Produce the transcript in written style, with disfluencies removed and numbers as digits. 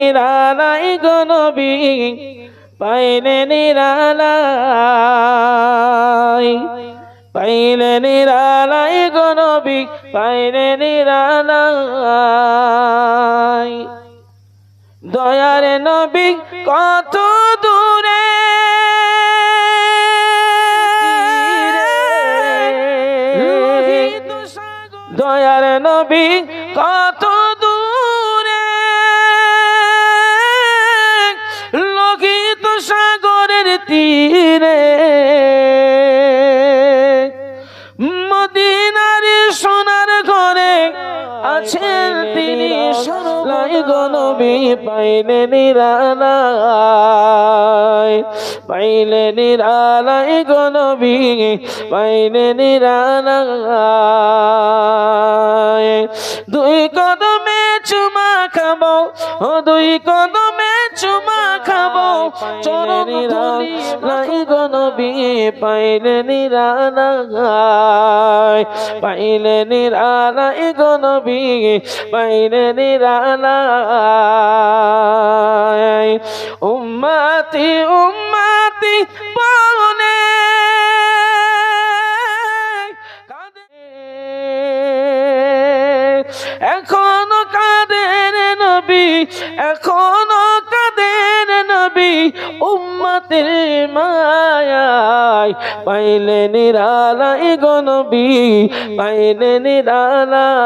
নিরালাই গো নবী পাইলে নিরালাই, পাইলে নিরালাই গো নবী পাইলে নিরালাই। দয়ার নবী কত দূরে দয়ার নবী কত দূরে লোহিত সাগরের তীরে মদিনার সোনার ঘরে আছেন তিনি লাই গো নবী পাইলে নিরালাই, পাইলে নিরালাই গো নবী পাইলে নিরালাই। দুই কদমে চুমা খাবো, ও দুই কদমে চুমা খাবো চরণ ধুলি লাই গো নবী পাইলে নিরালাই, পাইলে নিরালাই গো নবী পাইলে নিরালাই। উম্মতি উম্মতি বলে এখনো কাঁদেন নবী, এখনো কাঁদেন নবী উম্মতের মায়ায় পাইলে নিরালাই গো নবী পাইলে নিরালাই।